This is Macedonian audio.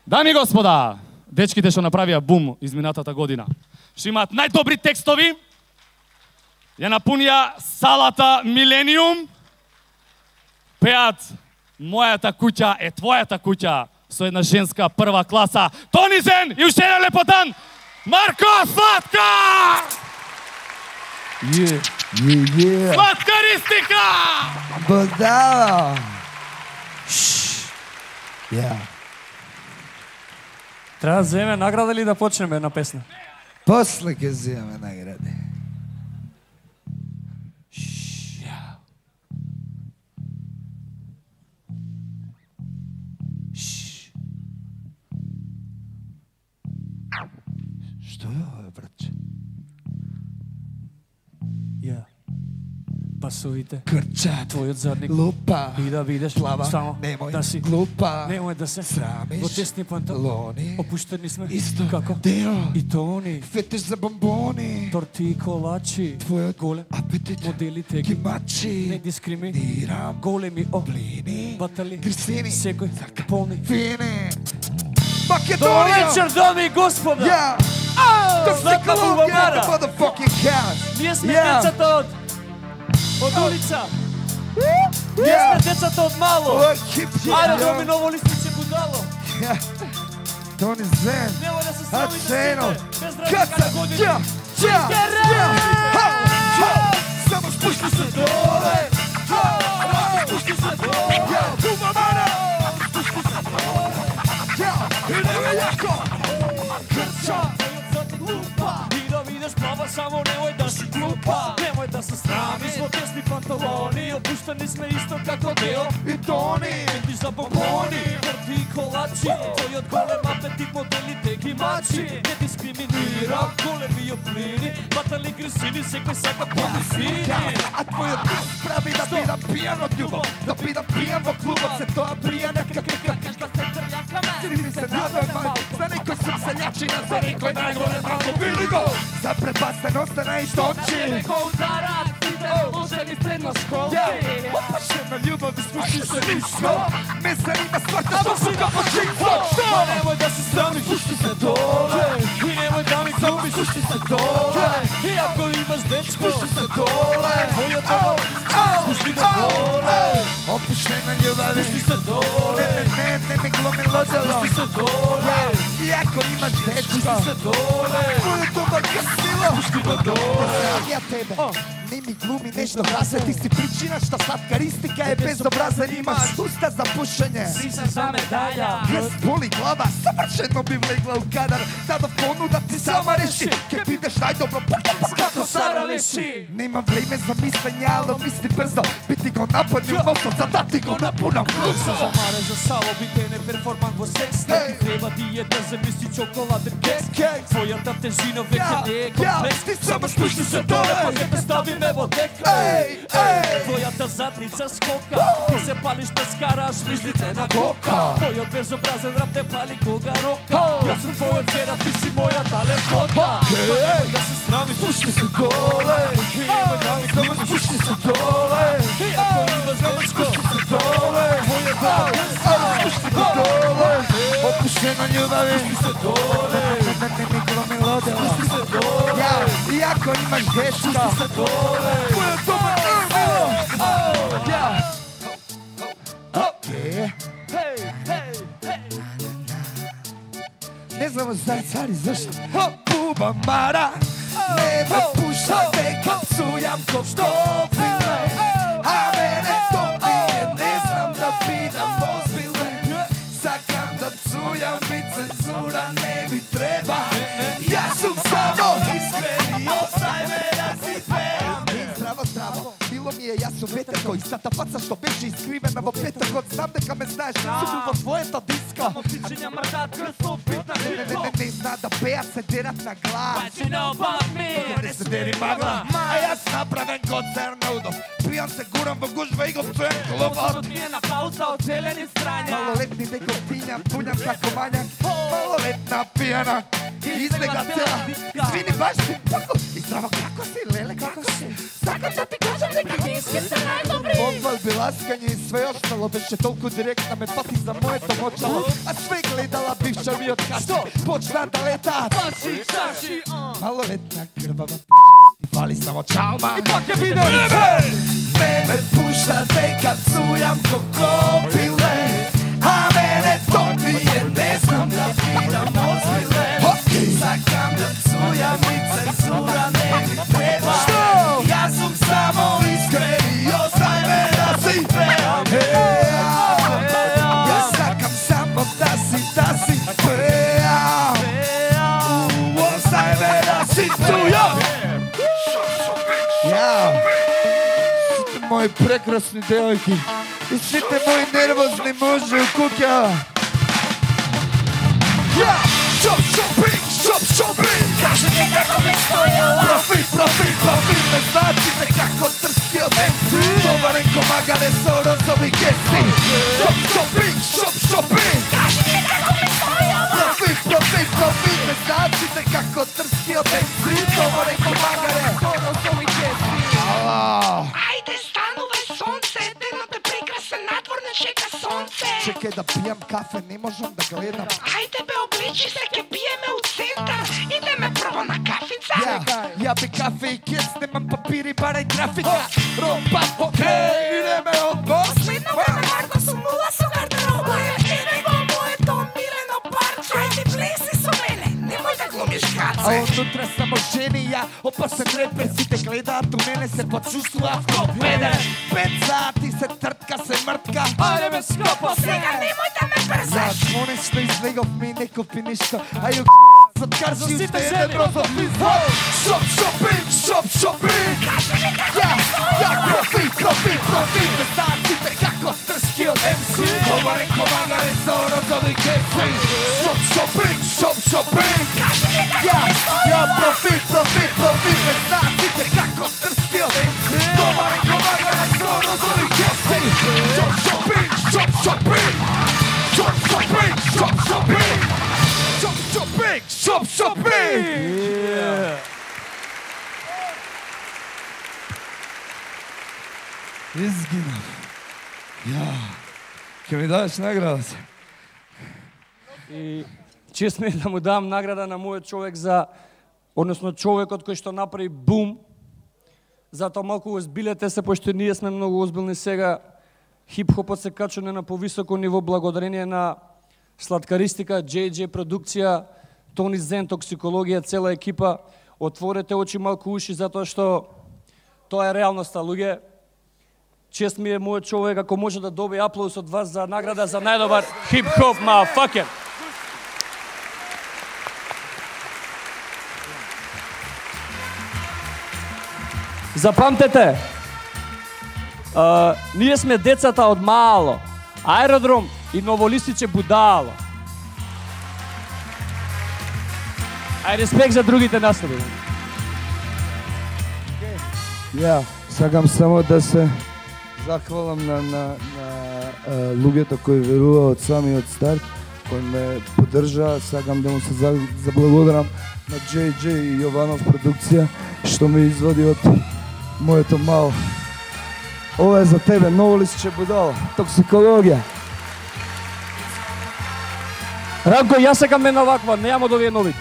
Дами и господа, дечките што направија бум изминатата година, што имаат најдобри текстови, ја напунија салата Милениум, пеат "Мојата куќа е твојата куќа" со една женска прва класа. Тонизен и уште еден леподан, Марко Сватка! Сваткаристика! Бодало! Треба да земеме награда или да почнеме една песна? После ќе земеме награди. Што е ова, братче? Ја. Пасовите. Крчат. Твојот задник. Лупа. И да видиш Плава. само Немој. да си Глупа. Немој да се срамиш. Во тесни панталони. Опуштени сме. Исто. Како? Део. И тони. Фетиш за бомбони. Торти и колачи. Твојот голем апетит. моделите ги мачи. Не дискриминирам. Големи Облини. батали. Грисини. Секој полни. Фини. Добар Македонија! вечер, дами и господа! Yeah! Златна Бубамара! Motherfucking cast! Ние сме децата од улица! Ние сме децата од мало! Ајде, доминово листиче будало! Тони Зен! Нема да се Ацено! срамите! Без Каца! здравје на години! Само спушти се доле! Спушти се доле! Бубамара! Спушти се доле! Идеме јако! Крча! И да видиш плава, само немој да си глупа. Немој да се срамиш во тесни панталони. Опуштени сме исто како Део И Тони! Видиш за бомбони, торти и колачи. Твојот голем апетит моделите ги мачи. Не дискриминирам, големи оплини. Батали грисини, секој сака помислини. А твојот глас прави да бидам пијан од љубов. Да бидам пијан во клубот, се тоа пријане како Сири се надевај, за некој сум селјачина, за некој најголем малко били го. За препастеността на источи. Некој ударат, иде, може ли предно школа? Опашена љубов и спушти се ниско. Ме занима свата што сука по чинко. Ма немој да се срамиш, пушти се доле. И немој да ми глупиш, пушти се доле. И ако имаш дечко, пушти се доле. Твојот дома, пушти се доле. Опушена љубов, Пушти се доле. не ми глуми лоđало. Пушти се доле. И ако имаш дечко, Пушти се доле. твојот дома гасило. Пушти се доле. Ја тебе, не ми глуми нешто красе, ти си причина што сладкаристика е безобразен, имаш уста за пушење. Си се за медаља. Јас боли глава, совршено би влегла у кадар, дадов понуда ти сама реши, ке бидеш најдобро Како Сара Леши. Нема време за мислење, ало мисли брзо, би ти го нападнил мозот, за да ти го напунам брзо. За маре за сало битене перформан во секс. Не ти треба диета, замисли чоколаден кекс. Твојата тежина веќе не е комплекс. ти Само спушти се доле, па ќе те ставиме во тек. Твојата задница скока. Ти се палиш без караш, мислите на кока. Твојот безобразен рап те пали кога рока. Јас сум твојот цера, ти си мојата лепота. Немој да се срамиш, спушти се доле. Немој да ми глумиш, спушти се доле. И ако имаш дечко, спушти се доле. Твојот дома, спушти се доле. Опушена љубави, Спушти се доле. не ми глуми лоđало. Спушти се доле. И ако имаш дечко, Спушти се доле. твојот дома Не знам за цари зашто Бубамара не ме пуша дека псујам ко што биле. А мене то пие, не знам да бидам озбилен. Сакам да псујам, би цензура не би треба. Јас сум само искрен и остај ме да си пеам. Здраво, здраво, било ми е јас сум ветер кој сата фаца што беше искривена во петокот. Знам дека ме знаеш, сум бил во твојата диска. Само птичиња мрдат крстов, битна Не зна да пеат, се дерат на глас. What you know about me? Не се дери магла, а јас направен код Цернаудов. Пијан се гурам во гужва и го пцуем клубот. Мозгот ми е на пауза од зелени страња. Малолетни некотиња, пуњам како мањак. Малолетна пијана, излега цела. Извини, баш си пако. И здраво, како си, леле, како си? Сакам да ти кажам дека Вински се најдобри. Одвал бе ласкање и све остало беше толку директна, ме пати за моето мочало. А све гледала бивша ми од кашто, почна да лета. Малолетна грбава вали само чалма. И пак ја виде. Ме пушта дека цујам ко копиле, а мене топие, не знам да бидам озбиле. Сакам да цујам и цензура не ми треба. Јас сум само искрен и остај ме да си пеам. Јас сакам само да си пеам. Остај ме да си цујам. Сите мои прекрасни девојки и сите мои нервозни мужи у куќа. Шопинг, кажи ми како ми стојала. Профит ме значите како трскиот МС. Товарен ко магале со розови гести. Шопинг, кажи ми како ми стојала. Профит ме значите како трскиот МС. Товарен ко магале со розови гести. Ајде стануве сонце, денот е прекрасен, надвор не чека сонце. Чекај да пијам кафе, не можам да гледам. Ајде бе обличи се, ке пиеме у центар. Идеме прво на кафица. Ја би кафе и кес, немам папири, барај графика. Ромба, окей, идеме одбор. Последно време Марко сум нула со гардероба. Идеме во моето милено парче. Ајде влези со мене, немој да глумиш А каце. онутре само жени, ја опасен репер, сите гледаат у мене, се почувствував ко педер. 5 сати се тртка, се мртка. Ајде ме скапа Сега немој да ме За брзаш. звонешто излегов ми не купи ништо, а ја заткарси уште еден розов лист. Шопинг. Ја профит, ме стаците како трскиот МС. Товарен ко магале со розови гести. Шопинг. Ја профит, ме стаците како трскиот МС. Товарен ко магале со розови гести. Шопинг. Изгинав. Ке ми дадеш награда се? И чест ми е да му дам награда на мојот човек за, односно човекот кој што направи бум. Затоа малку озбилете се, пошто ние сме многу озбилни сега. Хип-хопот се качува на повисоко ниво благодарение на Сладкаристика, JJ продукција, Тони Зен, Токсикологија, цела екипа. Отворете очи, малку уши, затоа што тоа е реалноста, луѓе. Чест ми е мојот човек, ако може да добие аплауз од вас за награда за најдобар хип-хоп, мафакер. Запамтете, ние сме децата од мало, аеродром и Новолистиче будало. Ај респект за другите настави. Ја, сакам само да се захвалам на луѓето кои верува од самиот старт, кои ме поддржаа. Сакам да му се заблагодарам на JJ и Јованов продукција, што ме изводи од моето мало. Ова е за тебе, Новолистиче будало, Токсикологија. Ранко, јас сакам една ваква, неамо да ви е нови.